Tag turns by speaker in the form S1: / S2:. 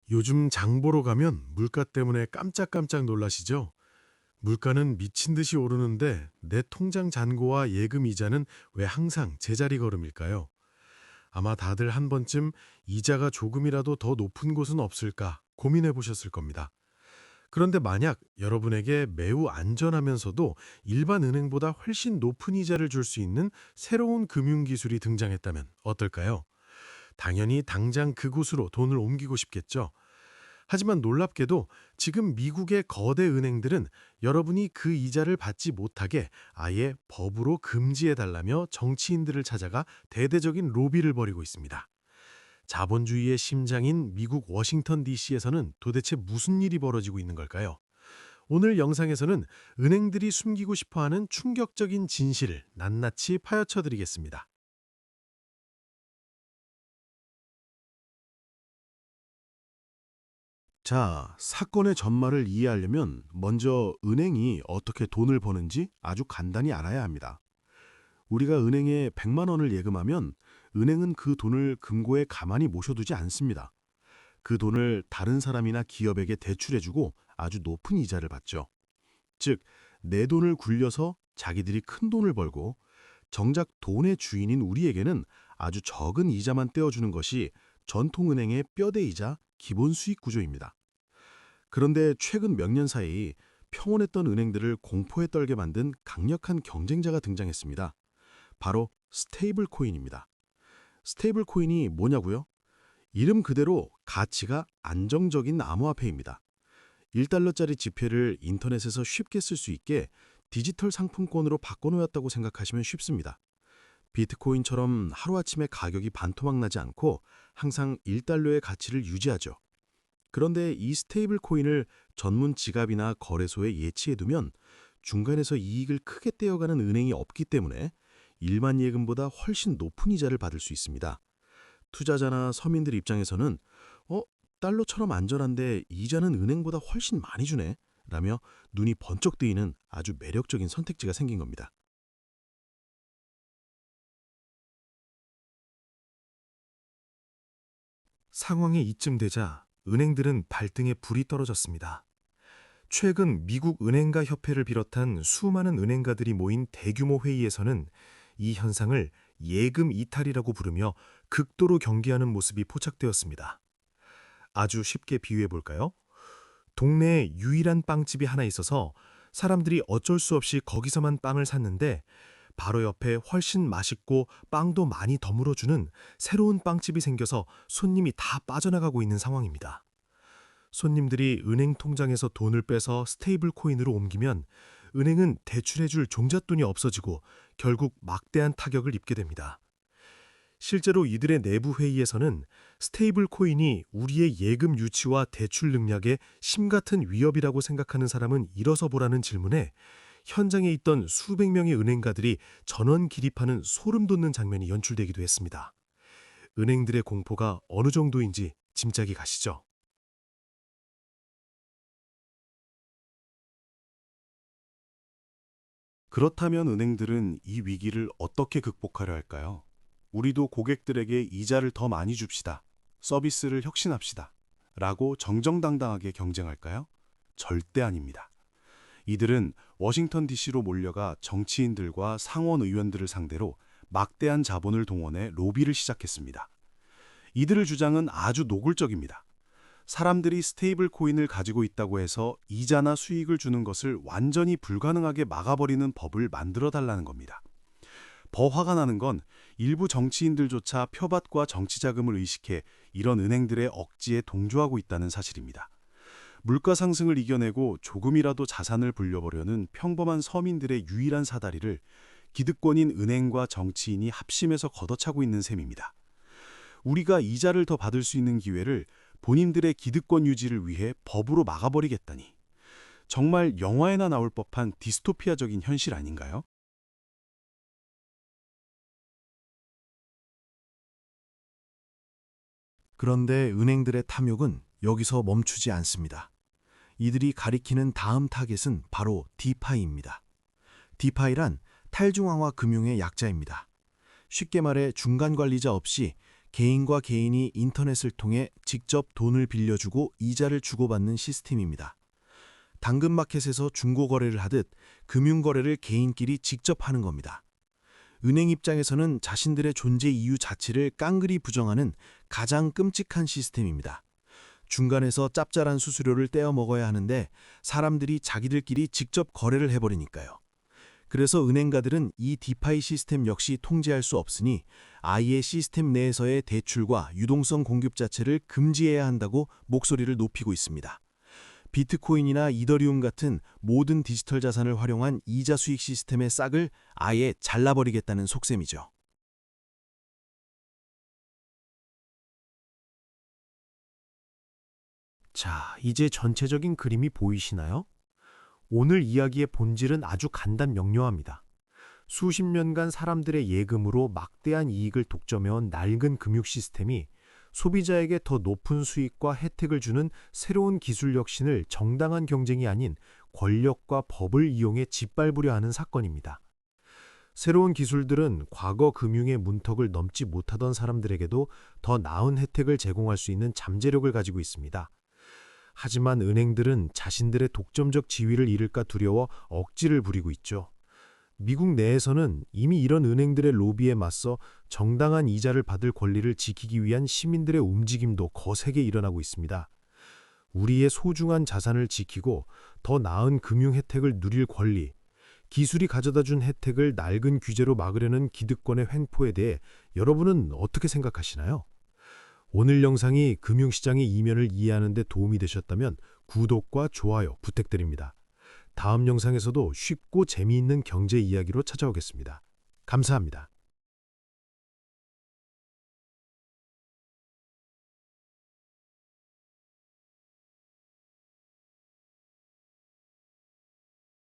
S1: 요즘 장 보러 가면 물가 때문에 깜짝깜짝 놀라시죠? 물가는 미친 듯이 오르는데 내 통장 잔고와 예금 이자는 왜 항상 제자리 걸음일까요? 아마 다들 한 번쯤 이자가 조금이라도 더 높은 곳은 없을까 고민해 보셨을 겁니다. 그런데 만약 여러분에게 매우 안전하면서도 일반 은행보다 훨씬 높은 이자를 줄 수 있는 새로운 금융기술이 등장했다면 어떨까요? 당연히 당장 그곳으로 돈을 옮기고 싶겠죠. 하지만 놀랍게도 지금 미국의 거대 은행들은 여러분이 그 이자를 받지 못하게 아예 법으로 금지해달라며 정치인들을 찾아가 대대적인 로비를 벌이고 있습니다. 자본주의의 심장인 미국 워싱턴 DC에서는 도대체 무슨 일이 벌어지고 있는 걸까요? 오늘 영상에서는 은행들이 숨기고 싶어하는 충격적인 진실을 낱낱이 파헤쳐 드리겠습니다.
S2: 자, 사건의 전말을 이해하려면 먼저 은행이 어떻게 돈을 버는지 아주 간단히 알아야 합니다. 우리가 은행에 100만 원을 예금하면 은행은 그 돈을 금고에 가만히 모셔두지 않습니다. 그 돈을 다른 사람이나 기업에게 대출해주고 아주 높은 이자를 받죠. 즉, 내 돈을 굴려서 자기들이 큰 돈을 벌고 정작 돈의 주인인 우리에게는 아주 적은 이자만 떼어주는 것이 전통은행의 뼈대이자 기본 수익 구조입니다. 그런데 최근 몇 년 사이 평온했던 은행들을 공포에 떨게 만든 강력한 경쟁자가 등장했습니다. 바로 스테이블 코인입니다. 스테이블 코인이 뭐냐고요? 이름 그대로 가치가 안정적인 암호화폐입니다. 1달러짜리 지폐를 인터넷에서 쉽게 쓸 수 있게 디지털 상품권으로 바꿔놓았다고 생각하시면 쉽습니다. 비트코인처럼 하루아침에 가격이 반토막 나지 않고 항상 1달러의 가치를 유지하죠. 그런데 이 스테이블 코인을 전문 지갑이나 거래소에 예치해두면 중간에서 이익을 크게 떼어가는 은행이 없기 때문에 일반 예금보다 훨씬 높은 이자를 받을 수 있습니다. 투자자나 서민들 입장에서는 어? 달러처럼 안전한데 이자는 은행보다 훨씬 많이 주네? 라며 눈이 번쩍 뜨이는 아주 매력적인 선택지가 생긴 겁니다.
S3: 상황이 이쯤 되자 은행들은 발등에 불이 떨어졌습니다. 최근 미국 은행가 협회를 비롯한 수많은 은행가들이 모인 대규모 회의에서는 이 현상을 예금 이탈이라고 부르며 극도로 경계하는 모습이 포착되었습니다. 아주 쉽게 비유해 볼까요? 동네에 유일한 빵집이 하나 있어서 사람들이 어쩔 수 없이 거기서만 빵을 샀는데 바로 옆에 훨씬 맛있고 빵도 많이 더물어주는 새로운 빵집이 생겨서 손님이 다 빠져나가고 있는 상황입니다. 손님들이 은행 통장에서 돈을 빼서 스테이블 코인으로 옮기면 은행은 대출해줄 종잣돈이 없어지고 결국 막대한 타격을 입게 됩니다. 실제로 이들의 내부 회의에서는 스테이블 코인이 우리의 예금 유치와 대출 능력에 심같은 위협이라고 생각하는 사람은 일어서 보라는 질문에 현장에 있던 수백 명의 은행가들이 전원 기립하는 소름 돋는 장면이 연출되기도 했습니다. 은행들의 공포가 어느 정도인지 짐작이 가시죠?
S2: 그렇다면 은행들은 이 위기를 어떻게 극복하려 할까요? 우리도 고객들에게 이자를 더 많이 줍시다. 서비스를 혁신합시다. 라고 정정당당하게 경쟁할까요? 절대 아닙니다. 이들은 워싱턴 DC로 몰려가 정치인들과 상원 의원들을 상대로 막대한 자본을 동원해 로비를 시작했습니다. 이들의 주장은 아주 노골적입니다. 사람들이 스테이블 코인을 가지고 있다고 해서 이자나 수익을 주는 것을 완전히 불가능하게 막아버리는 법을 만들어 달라는 겁니다. 더 화가 나는 건 일부 정치인들조차 표밭과 정치 자금을 의식해 이런 은행들의 억지에 동조하고 있다는 사실입니다. 물가 상승을 이겨내고 조금이라도 자산을 불려보려는 평범한 서민들의 유일한 사다리를 기득권인 은행과 정치인이 합심해서 걷어차고 있는 셈입니다. 우리가 이자를 더 받을 수 있는 기회를 본인들의 기득권 유지를 위해 법으로 막아버리겠다니. 정말 영화에나 나올 법한 디스토피아적인 현실 아닌가요?
S4: 그런데 은행들의 탐욕은 여기서 멈추지 않습니다. 이들이 가리키는 다음 타겟은 바로 디파이입니다. 디파이란 탈중앙화 금융의 약자입니다. 쉽게 말해 중간 관리자 없이 개인과 개인이 인터넷을 통해 직접 돈을 빌려주고 이자를 주고받는 시스템입니다. 당근마켓에서 중고거래를 하듯 금융거래를 개인끼리 직접 하는 겁니다. 은행 입장에서는 자신들의 존재 이유 자체를 깡그리 부정하는 가장 끔찍한 시스템입니다. 중간에서 짭짤한 수수료를 떼어 먹어야 하는데 사람들이 자기들끼리 직접 거래를 해버리니까요. 그래서 은행가들은 이 디파이 시스템 역시 통제할 수 없으니 아예 시스템 내에서의 대출과 유동성 공급 자체를 금지해야 한다고 목소리를 높이고 있습니다. 비트코인이나 이더리움 같은 모든 디지털 자산을 활용한 이자 수익 시스템의 싹을 아예 잘라버리겠다는 속셈이죠.
S5: 자, 이제 전체적인 그림이 보이시나요? 오늘 이야기의 본질은 아주 간단 명료합니다. 수십 년간 사람들의 예금으로 막대한 이익을 독점해온 낡은 금융 시스템이 소비자에게 더 높은 수익과 혜택을 주는 새로운 기술 혁신을 정당한 경쟁이 아닌 권력과 법을 이용해 짓밟으려 하는 사건입니다. 새로운 기술들은 과거 금융의 문턱을 넘지 못하던 사람들에게도 더 나은 혜택을 제공할 수 있는 잠재력을 가지고 있습니다. 하지만 은행들은 자신들의 독점적 지위를 잃을까 두려워 억지를 부리고 있죠. 미국 내에서는 이미 이런 은행들의 로비에 맞서 정당한 이자를 받을 권리를 지키기 위한 시민들의 움직임도 거세게 일어나고 있습니다. 우리의 소중한 자산을 지키고 더 나은 금융 혜택을 누릴 권리, 기술이 가져다준 혜택을 낡은 규제로 막으려는 기득권의 횡포에 대해 여러분은 어떻게 생각하시나요? 오늘 영상이 금융시장의 이면을 이해하는 데 도움이 되셨다면 구독과 좋아요 부탁드립니다. 다음 영상에서도 쉽고 재미있는 경제 이야기로 찾아오겠습니다. 감사합니다.